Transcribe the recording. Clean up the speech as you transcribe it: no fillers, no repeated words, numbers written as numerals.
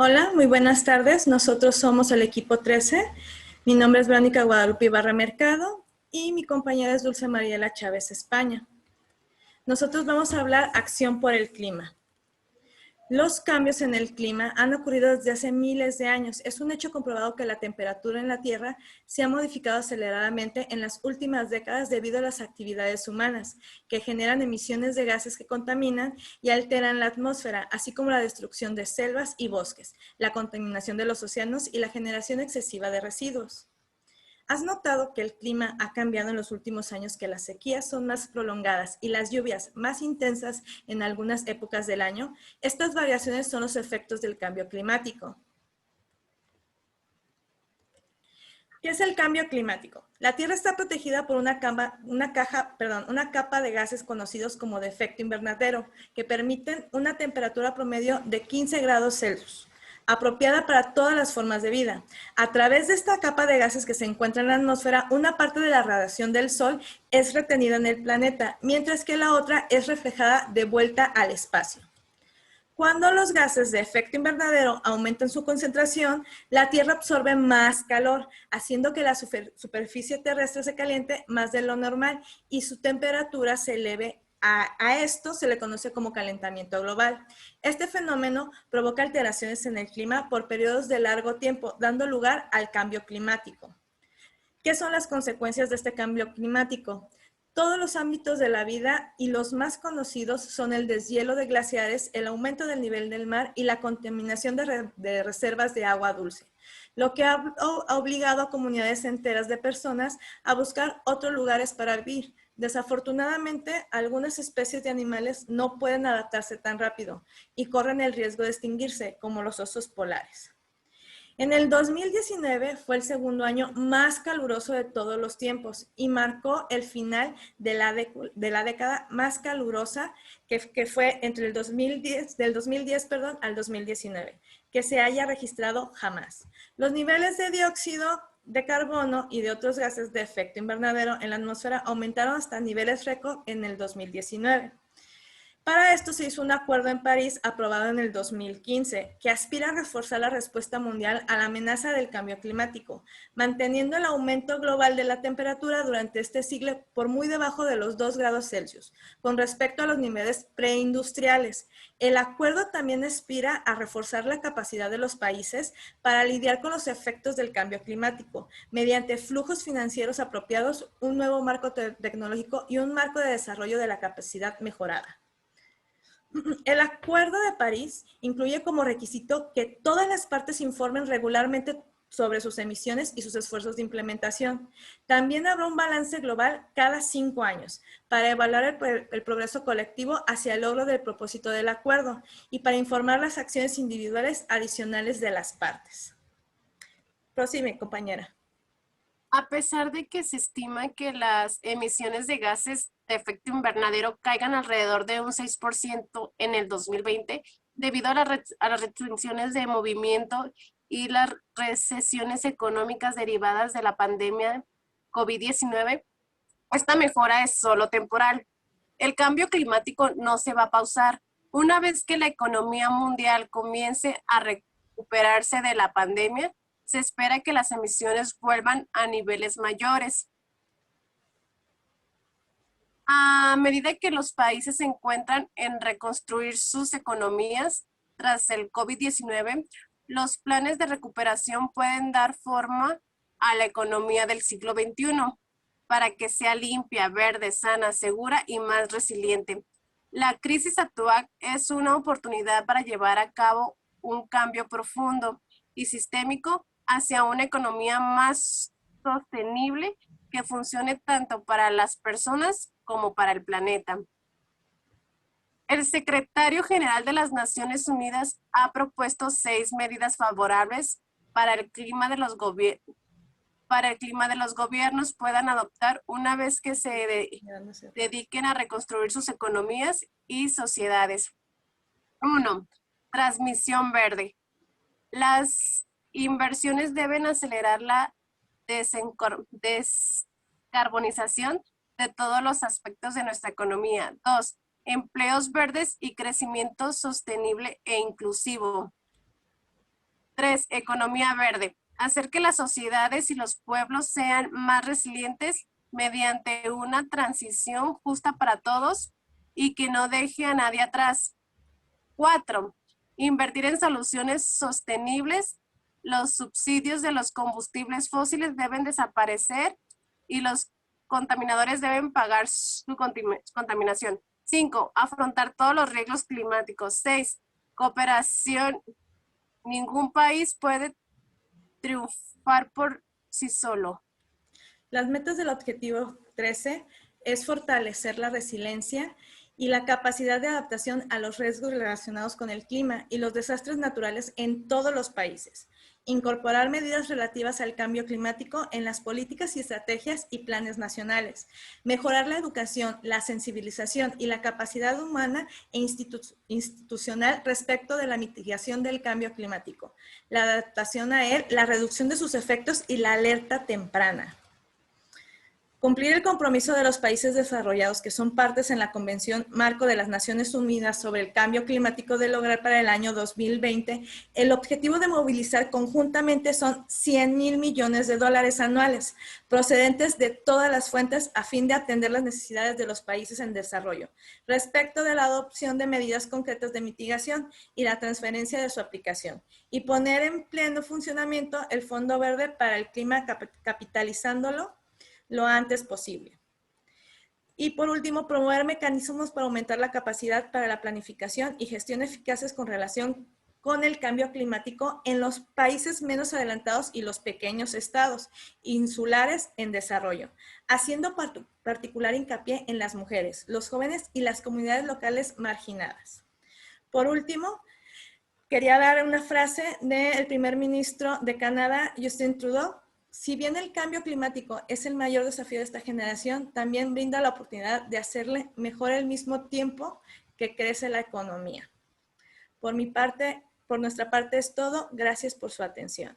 Hola, muy buenas tardes. Nosotros somos el equipo 13. Mi nombre es Verónica Guadalupe Ibarra Mercado y mi compañera es Dulce Mariela Chávez España. Nosotros vamos a hablar acción por el clima. Los cambios en el clima han ocurrido desde hace miles de años. Es un hecho comprobado que la temperatura en la Tierra se ha modificado aceleradamente en las últimas décadas debido a las actividades humanas, que generan emisiones de gases que contaminan y alteran la atmósfera, así como la destrucción de selvas y bosques, la contaminación de los océanos y la generación excesiva de residuos. ¿Has notado que el clima ha cambiado en los últimos años, que las sequías son más prolongadas y las lluvias más intensas en algunas épocas del año? Estas variaciones son los efectos del cambio climático. ¿Qué es el cambio climático? La Tierra está protegida por una capa de gases conocidos como de efecto invernadero, que permiten una temperatura promedio de 15 grados Celsius, apropiada para todas las formas de vida. A través de esta capa de gases que se encuentra en la atmósfera, una parte de la radiación del Sol es retenida en el planeta, mientras que la otra es reflejada de vuelta al espacio. Cuando los gases de efecto invernadero aumentan su concentración, la Tierra absorbe más calor, haciendo que la superficie terrestre se caliente más de lo normal y su temperatura se eleve. A esto se le conoce como calentamiento global. Este fenómeno provoca alteraciones en el clima por periodos de largo tiempo, dando lugar al cambio climático. ¿Qué son las consecuencias de este cambio climático? Todos los ámbitos de la vida y los más conocidos son el deshielo de glaciares, el aumento del nivel del mar y la contaminación de reservas de agua dulce, lo que ha obligado a comunidades enteras de personas a buscar otros lugares para vivir. Desafortunadamente, algunas especies de animales no pueden adaptarse tan rápido y corren el riesgo de extinguirse, como los osos polares. En el 2019 fue el segundo año más caluroso de todos los tiempos y marcó el final de la década más calurosa que fue entre el 2010 al 2019, que se haya registrado jamás. Los niveles de dióxido de carbono y de otros gases de efecto invernadero en la atmósfera aumentaron hasta niveles récord en el 2019. Para esto se hizo un acuerdo en París aprobado en el 2015 que aspira a reforzar la respuesta mundial a la amenaza del cambio climático, manteniendo el aumento global de la temperatura durante este siglo por muy debajo de los 2 grados Celsius, con respecto a los niveles preindustriales. El acuerdo también aspira a reforzar la capacidad de los países para lidiar con los efectos del cambio climático, mediante flujos financieros apropiados, un nuevo marco tecnológico y un marco de desarrollo de la capacidad mejorada. El Acuerdo de París incluye como requisito que todas las partes informen regularmente sobre sus emisiones y sus esfuerzos de implementación. También habrá un balance global cada 5 años para evaluar el progreso colectivo hacia el logro del propósito del acuerdo y para informar las acciones individuales adicionales de las partes. Prosigue, compañera. A pesar de que se estima que las emisiones de gases de efecto invernadero caigan alrededor de un 6% en el 2020, debido a las restricciones de movimiento y las recesiones económicas derivadas de la pandemia COVID-19, esta mejora es solo temporal. El cambio climático no se va a pausar. Una vez que la economía mundial comience a recuperarse de la pandemia, se espera que las emisiones vuelvan a niveles mayores. A medida que los países se encuentran en reconstruir sus economías tras el COVID-19, los planes de recuperación pueden dar forma a la economía del siglo XXI para que sea limpia, verde, sana, segura y más resiliente. La crisis actual es una oportunidad para llevar a cabo un cambio profundo y sistémico hacia una economía más sostenible que funcione tanto para las personas como para el planeta. El secretario general de las Naciones Unidas ha propuesto 6 medidas favorables para el clima de los gobiernos puedan adoptar una vez que se dediquen a reconstruir sus economías y sociedades. 1. Transmisión verde. Las inversiones deben acelerar la descarbonización de todos los aspectos de nuestra economía. 2. Empleos verdes y crecimiento sostenible e inclusivo. 3. Economía verde. Hacer que las sociedades y los pueblos sean más resilientes mediante una transición justa para todos y que no deje a nadie atrás. 4. Invertir en soluciones sostenibles. Los subsidios de los combustibles fósiles deben desaparecer y los contaminadores deben pagar su contaminación. 5. Afrontar todos los riesgos climáticos. 6. Cooperación. Ningún país puede triunfar por sí solo. Las metas del objetivo 13 es fortalecer la resiliencia y la capacidad de adaptación a los riesgos relacionados con el clima y los desastres naturales en todos los países. Incorporar medidas relativas al cambio climático en las políticas y estrategias y planes nacionales. Mejorar la educación, la sensibilización y la capacidad humana e institucional respecto de la mitigación del cambio climático, la adaptación a él, la reducción de sus efectos y la alerta temprana. Cumplir el compromiso de los países desarrollados que son partes en la Convención Marco de las Naciones Unidas sobre el Cambio Climático de lograr para el año 2020, el objetivo de movilizar conjuntamente son $100,000 millones anuales, procedentes de todas las fuentes a fin de atender las necesidades de los países en desarrollo, respecto de la adopción de medidas concretas de mitigación y la transferencia de su aplicación, y poner en pleno funcionamiento el Fondo Verde para el Clima capitalizándolo lo antes posible. Y por último, promover mecanismos para aumentar la capacidad para la planificación y gestión eficaces con relación con el cambio climático en los países menos adelantados y los pequeños estados insulares en desarrollo, haciendo particular hincapié en las mujeres, los jóvenes y las comunidades locales marginadas. Por último, quería dar una frase del primer ministro de Canadá, Justin Trudeau. Si bien el cambio climático es el mayor desafío de esta generación, también brinda la oportunidad de hacerle mejor al mismo tiempo que crece la economía. Por nuestra parte es todo. Gracias por su atención.